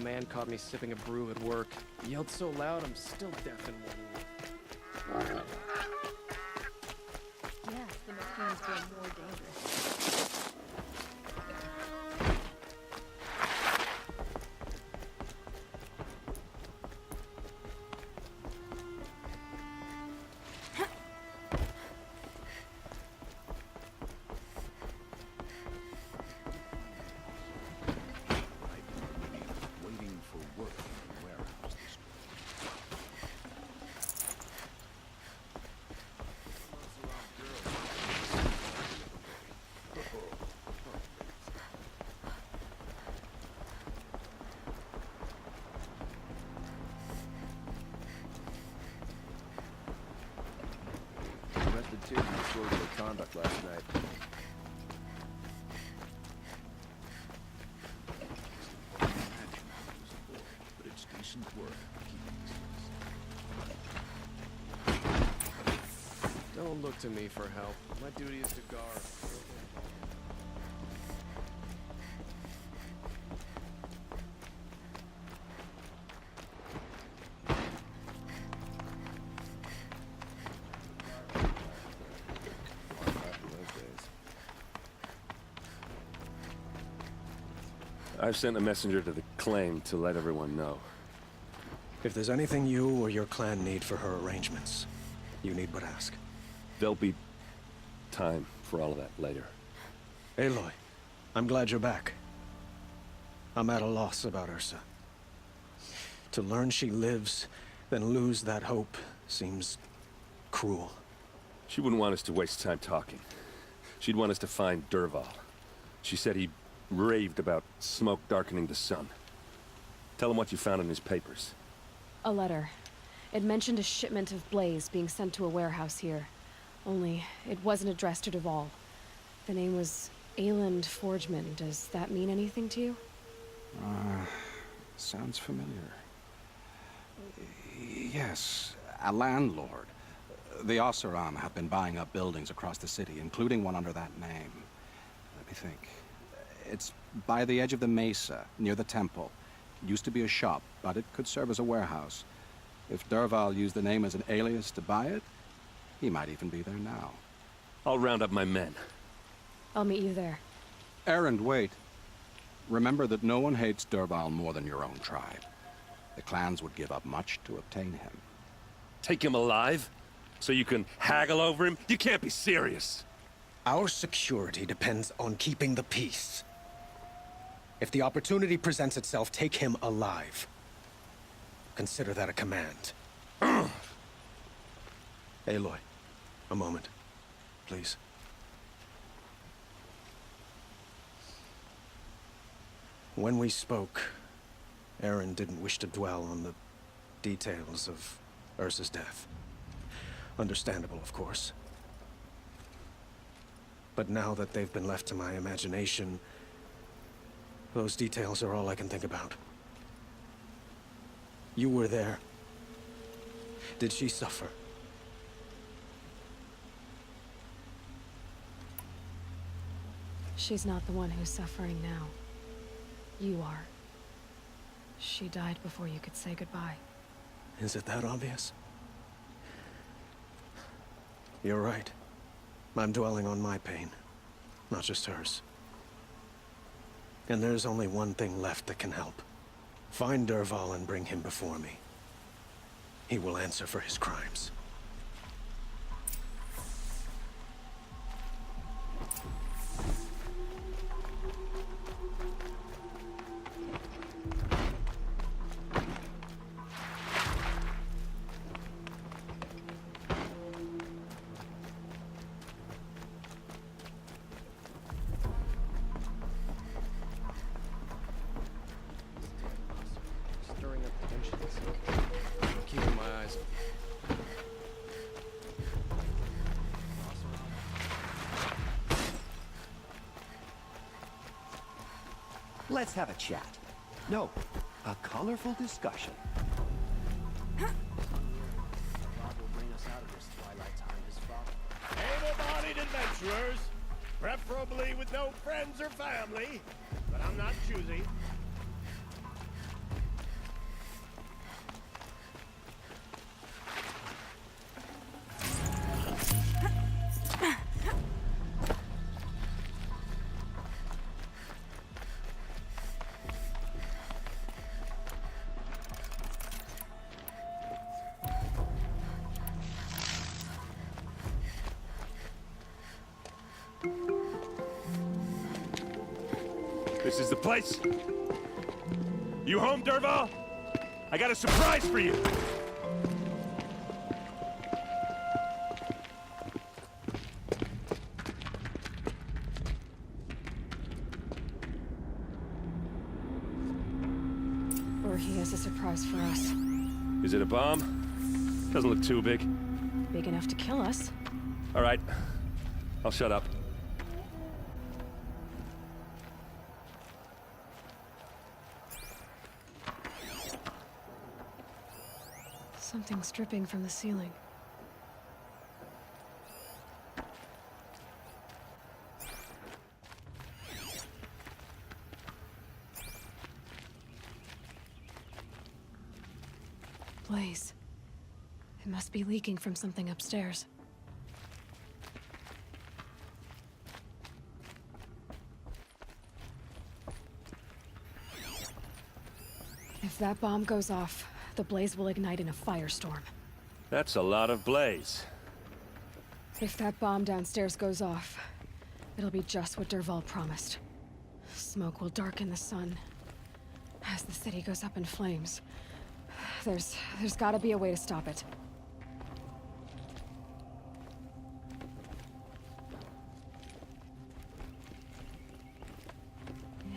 man caught me sipping a brew at work. He yelled so loud, I'm still deaf in one ear. Yes, the machines were more dangerous. Waiting for work in the warehouse this Arrested two for disorderly conduct last night. imagine I was aboard, but it's decent work keeping this. Don't look to me for help. My duty is to guard. Back in those days. I've sent a messenger to the claim to let everyone know. If there's anything you or your clan need for her arrangements, you need but ask. There'll be time for all of that later. Aloy, I'm glad you're back. I'm at a loss about Ursa. To learn she lives, then lose that hope, seems cruel. She wouldn't want us to waste time talking. She'd want us to find Dervahl. She said he raved about smoke darkening the sun. Tell him what you found in his papers. A letter. It mentioned a shipment of Blaze being sent to a warehouse here. Only, it wasn't addressed to Dervahl. The name was Ayland Forgeman. Does that mean anything to you? Sounds familiar. Yes, a landlord. The Oseram have been buying up buildings across the city, including one under that name. Let me think. It's by the edge of the mesa, near the temple. Used to be a shop, but it could serve as a warehouse. If Dervahl used the name as an alias to buy it, he might even be there now. I'll round up my men. I'll meet you there. Erend, wait. Remember that no one hates Dervahl more than your own tribe. The clans would give up much to obtain him. Take him alive? So you can haggle over him? You can't be serious! Our security depends on keeping the peace. If the opportunity presents itself, take him alive. Consider that a command. Aloy, a moment, please. When we spoke, Erend didn't wish to dwell on the details of Ursa's death. Understandable, of course. But now that they've been left to my imagination, those details are all I can think about. You were there. Did she suffer? She's not the one who's suffering now. You are. She died before you could say goodbye. Is it that obvious? You're right. I'm dwelling on my pain, not just hers. And there's only one thing left that can help. Find Dervahl and bring him before me. He will answer for his crimes. Stirring up tensions. I'm keeping my eyes open. Let's have a chat. No, a colorful discussion. God will bring us out of this twilight time, his father. Able-bodied adventurers, preferably with no friends or family, but I'm not choosy. This is the place? You home, Dervahl? I got a surprise for you! Or he has a surprise for us. Is it a bomb? Doesn't look too big. Big enough to kill us. All right. I'll shut up. Something's dripping from the ceiling. Blaze. It must be leaking from something upstairs. If that bomb goes off, the blaze will ignite in a firestorm. That's a lot of blaze. If that bomb downstairs goes off, it'll be just what Dervahl promised. Smoke will darken the sun. As the city goes up in flames, there's gotta be a way to stop it.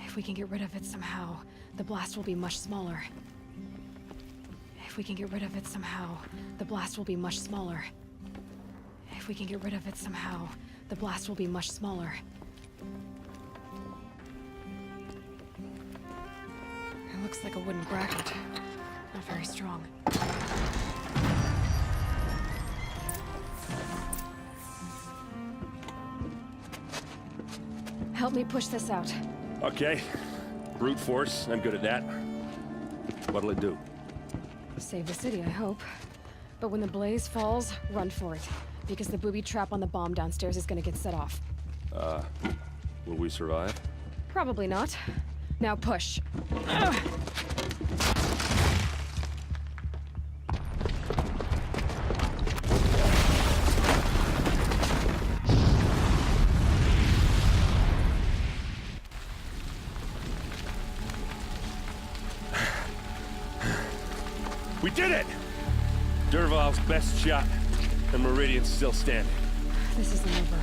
If we can get rid of it somehow, the blast will be much smaller. If we can get rid of it somehow, the blast will be much smaller. If we can get rid of it somehow, the blast will be much smaller. It looks like a wooden bracket. Not very strong. Help me push this out. Okay. Brute force, I'm good at that. What'll it do? Save the city, I hope. But when the blaze falls, run for it. Because the booby trap on the bomb downstairs is gonna get set off. Will we survive? Probably not. Now push. We did it! Dervahl's best shot, and Meridian's still standing. This isn't over.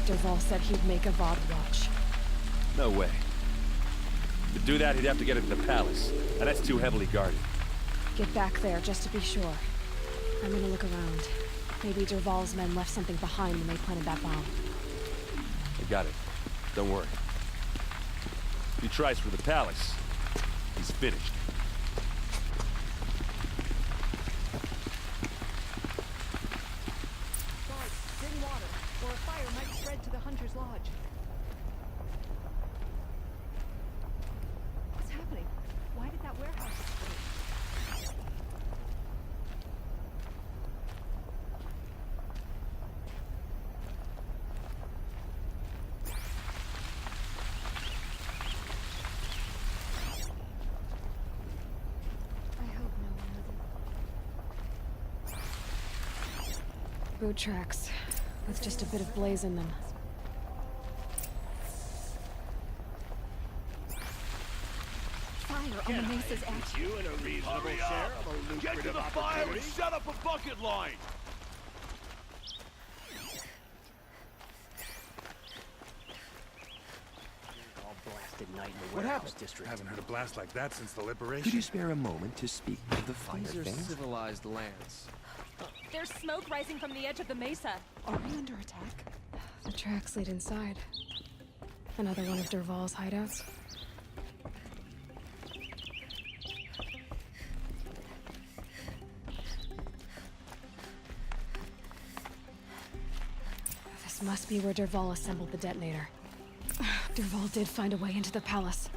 Dervahl said he'd make a VOD watch. No way. To do that, he'd have to get into the palace, and that's too heavily guarded. Get back there, just to be sure. I'm gonna look around. Maybe Dervahl's men left something behind when they planted that bomb. I got it. Don't worry. If he tries for the palace, he's finished. Guards, bring water, or a fire might spread to the Hunter's Lodge. What's happening? Why did that warehouse explode? I hope no one Boot tracks, with just a bit of blaze in them. fire on the Mesa's ash. You in a reasonable share of a lucrative Get to the fire and opportunity. set up a bucket line! All blasted night in the What warehouse happened? district. Haven't heard a blast like that since the liberation. Could you spare a moment to speak of the fire These are things? civilized lands. There's smoke rising from the edge of the mesa. Are we under attack? The tracks lead inside. Another one of Dervahl's hideouts. This must be where Dervahl assembled the detonator. Dervahl did find a way into the palace.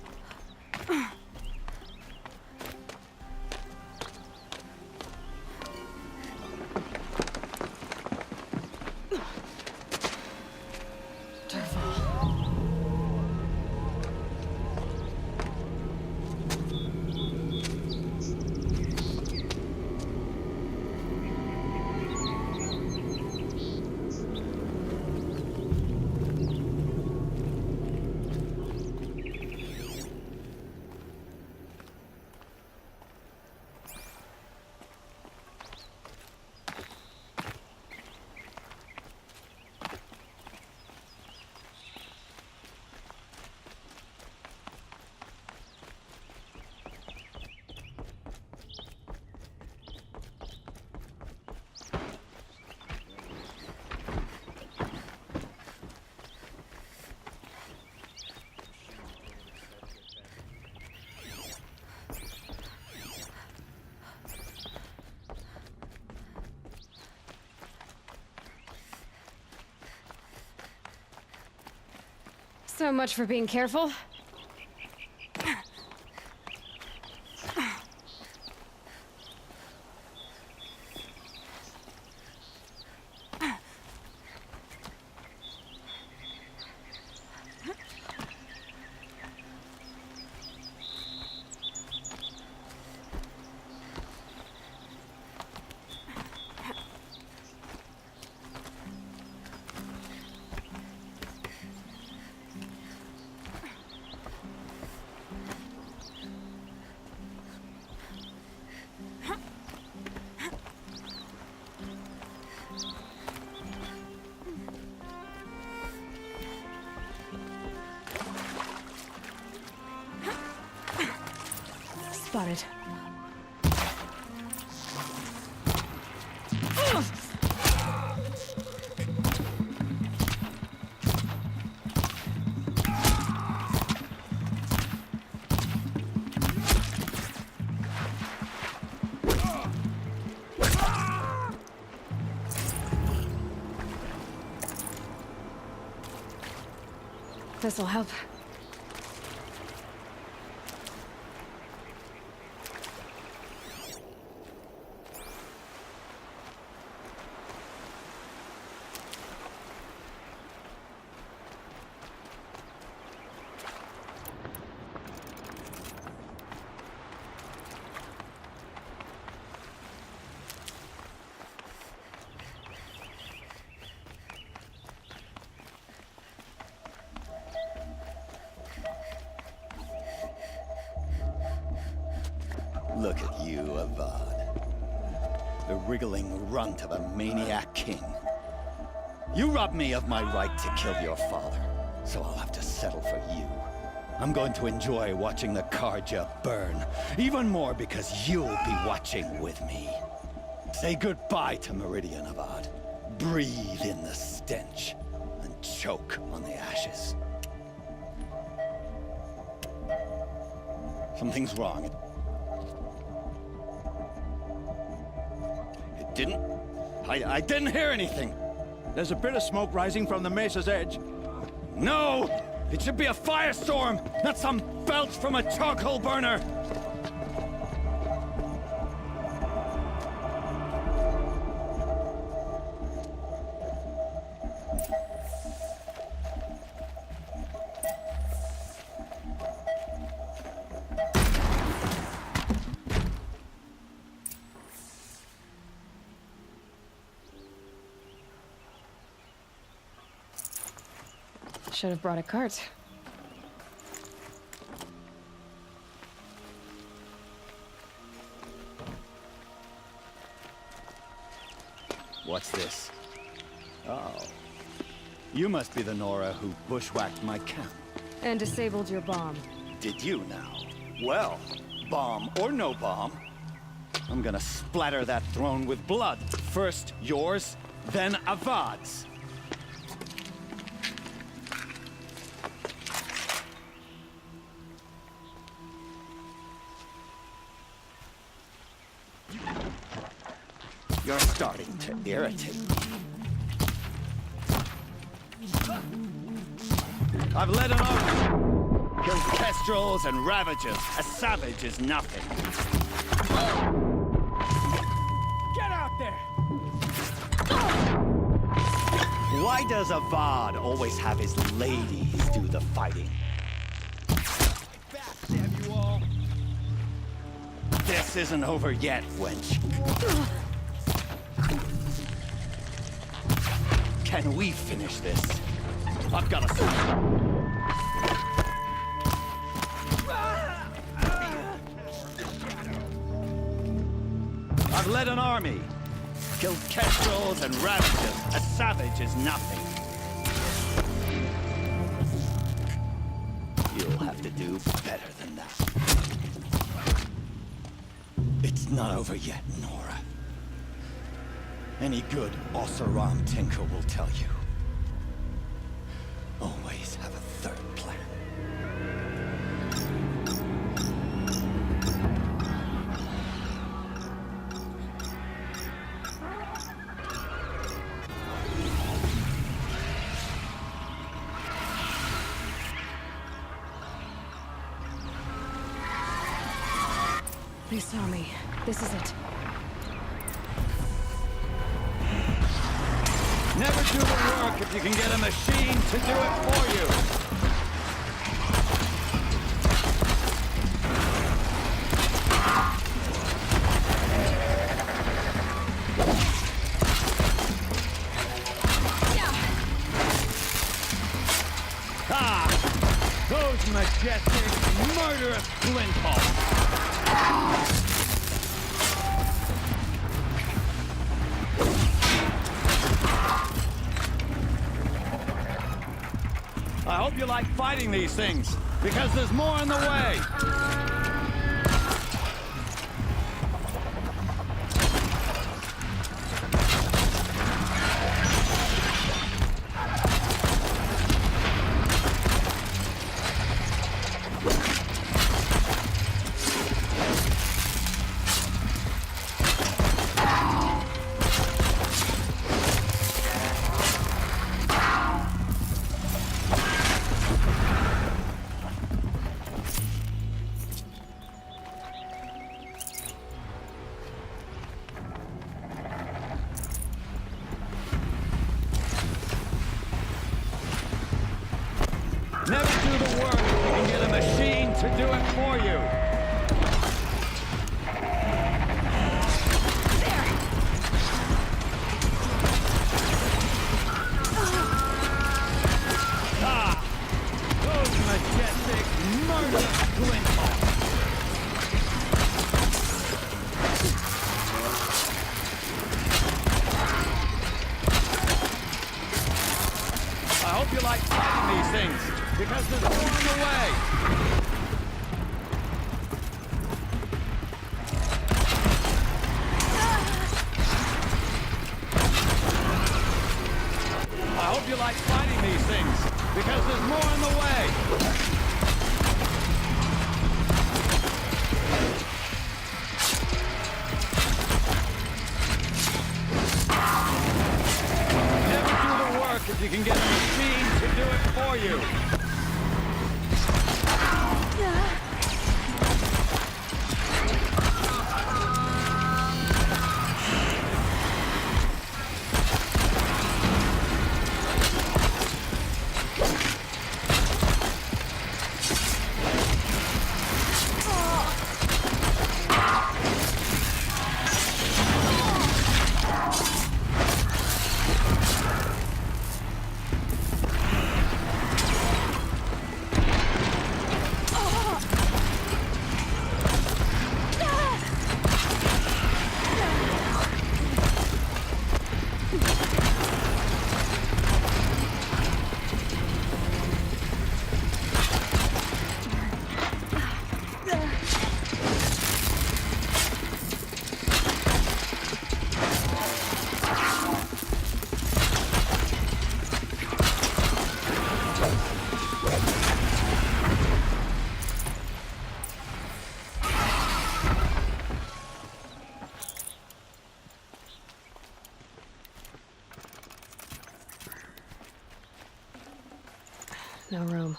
So much for being careful. Spotted. This'll help. Look at you, Avad. The wriggling runt of a maniac king. You robbed me of my right to kill your father, so I'll have to settle for you. I'm going to enjoy watching the Carja burn, even more because you'll be watching with me. Say goodbye to Meridian, Avad. Breathe in the stench, and choke on the ashes. Something's wrong. It didn't... I didn't hear anything. There's a bit of smoke rising from the mesa's edge. No! It should be a firestorm, not some belch from a charcoal burner! Should have brought a cart. What's this? Oh. You must be the Nora who bushwhacked my camp. And disabled your bomb. Did you now? Well, bomb or no bomb, I'm gonna splatter that throne with blood. First yours, then Avad's. You're starting to irritate me. I've led an army. Killed kestrels and ravagers. A savage is nothing. Get out there! Why does Avad always have his ladies do the fighting? Back, damn you all! This isn't over yet, wench. Can we finish this? I've got a... I've led an army. Killed kestrels and ravagers. A savage is nothing. You'll have to do better than that. It's not over yet, Nora. Any good Oseram tinker will tell you. Always have a third plan. You saw me. This is it. Never do the work if you can get a machine to do it for you. Those majestic, murderous flinthawks! I hope you like fighting these things, because there's more in the way! Never do the work if you can get a machine to do it for you. Those majestic, murderous flinthawks! I hope you like fighting these things, because there's more on the way! I hope you like fighting these things, because there's more on the way! Never do the work if you can get a machine to do it for you! No room.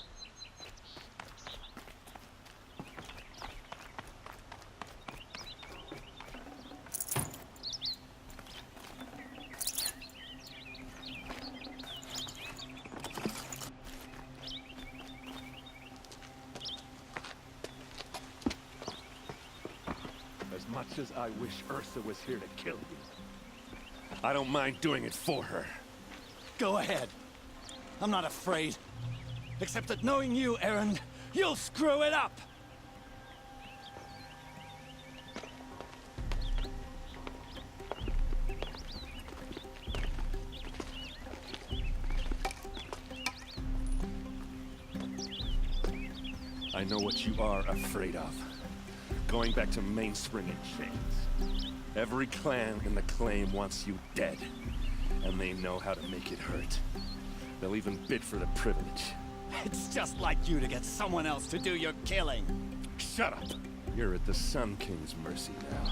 As much as I wish Ursa was here to kill you, I don't mind doing it for her. Go ahead. I'm not afraid. Except that knowing you, Erend, you'll screw it up! I know what you are afraid of. Going back to Mainspring in chains. Every clan in the Claim wants you dead. And they know how to make it hurt. They'll even bid for the privilege. It's just like you to get someone else to do your killing. Shut up! You're at the Sun King's mercy now.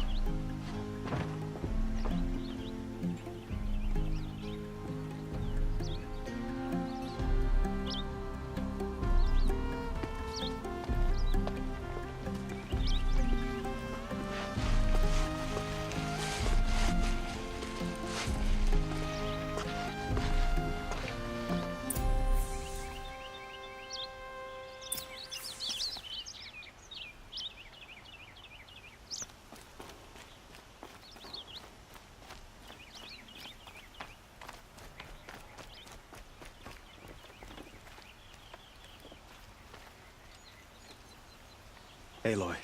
Aloy,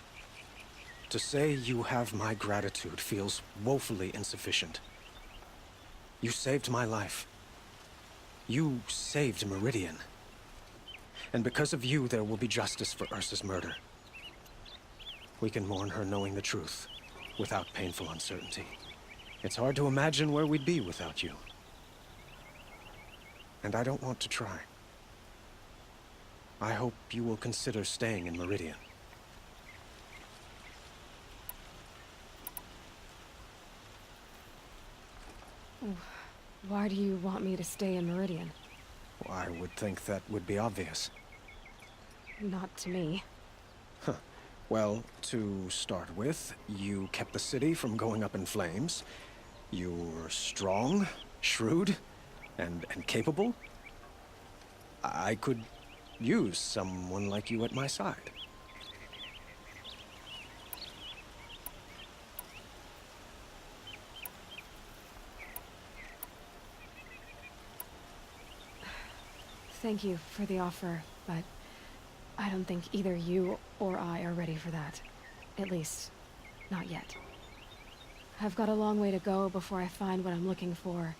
to say you have my gratitude feels woefully insufficient. You saved my life. You saved Meridian. And because of you, there will be justice for Ursa's murder. We can mourn her knowing the truth, without painful uncertainty. It's hard to imagine where we'd be without you. And I don't want to try. I hope you will consider staying in Meridian. Why do you want me to stay in Meridian? I would think that would be obvious. Not to me. Huh. Well, to start with, you kept the city from going up in flames. You were strong, shrewd, and capable. I could use someone like you at my side. Thank you for the offer, but I don't think either you or I are ready for that. At least, not yet. I've got a long way to go before I find what I'm looking for,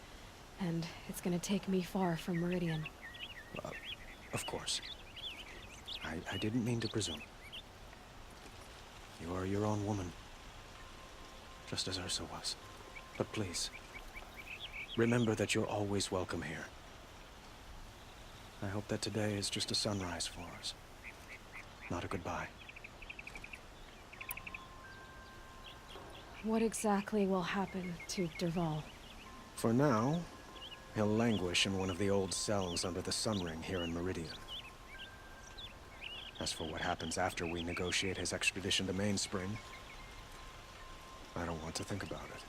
and it's gonna take me far from Meridian. Of course. I didn't mean to presume. You are your own woman, just as Ursa was. But please, remember that you're always welcome here. I hope that today is just a sunrise for us, not a goodbye. What exactly will happen to Dervahl? For now, he'll languish in one of the old cells under the Sun Ring here in Meridian. As for what happens after we negotiate his extradition to Mainspring, I don't want to think about it.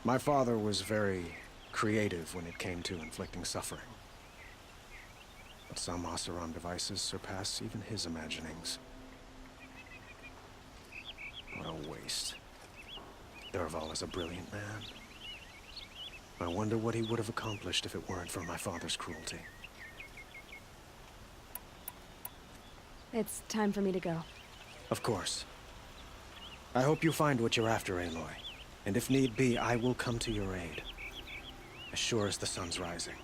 My father was very creative when it came to inflicting suffering. But some Oseram devices surpass even his imaginings. What a waste. Dervahl is a brilliant man. I wonder what he would have accomplished if it weren't for my father's cruelty. It's time for me to go. Of course. I hope you find what you're after, Aloy. And if need be, I will come to your aid. As sure as the sun's rising.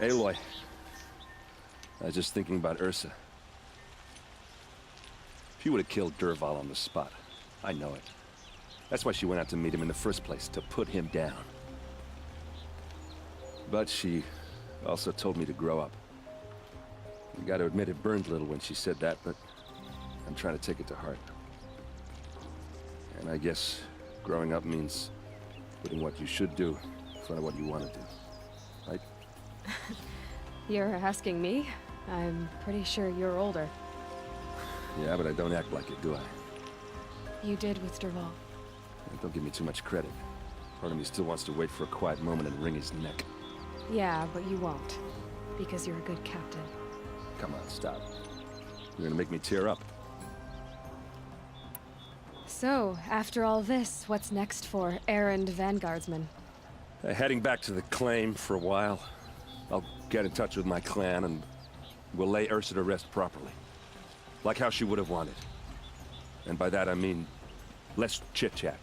Aloy, I was just thinking about Ursa. She would have killed Dervahl on the spot. I know it. That's why she went out to meet him in the first place, to put him down. But she also told me to grow up. You gotta admit it burned a little when she said that, but I'm trying to take it to heart. And I guess growing up means putting what you should do in front of what you want to do. Right? You're asking me? I'm pretty sure you're older. Yeah, but I don't act like it, do I? You did with Dervahl. Don't give me too much credit. Part of me still wants to wait for a quiet moment and wring his neck. Yeah, but you won't. Because you're a good captain. Come on, stop. You're gonna make me tear up. So, after all this, what's next for errand vanguardsman? Heading back to the claim for a while. I'll get in touch with my clan and we'll lay Ursa to rest properly. Like how she would have wanted. And by that I mean less chit-chat,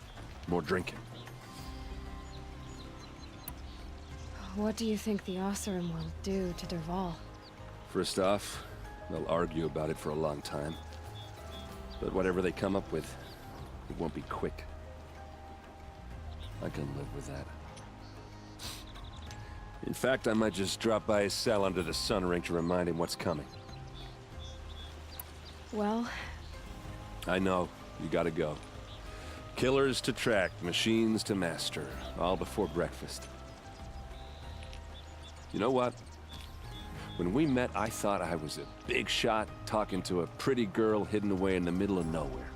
more drinking. What do you think the Oseram will do to Dervahl? First off, they'll argue about it for a long time. But whatever they come up with, it won't be quick. I can live with that. In fact, I might just drop by his cell under the Sun Ring to remind him what's coming. Well... I know. You gotta go. Killers to track, machines to master. All before breakfast. You know what? When we met, I thought I was a big shot talking to a pretty girl hidden away in the middle of nowhere.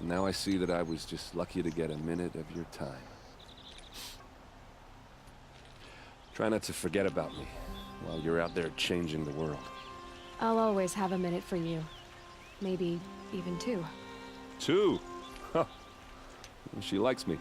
And now I see that I was just lucky to get a minute of your time. Try not to forget about me, while you're out there changing the world. I'll always have a minute for you. Maybe even two. Two? Huh. She likes me.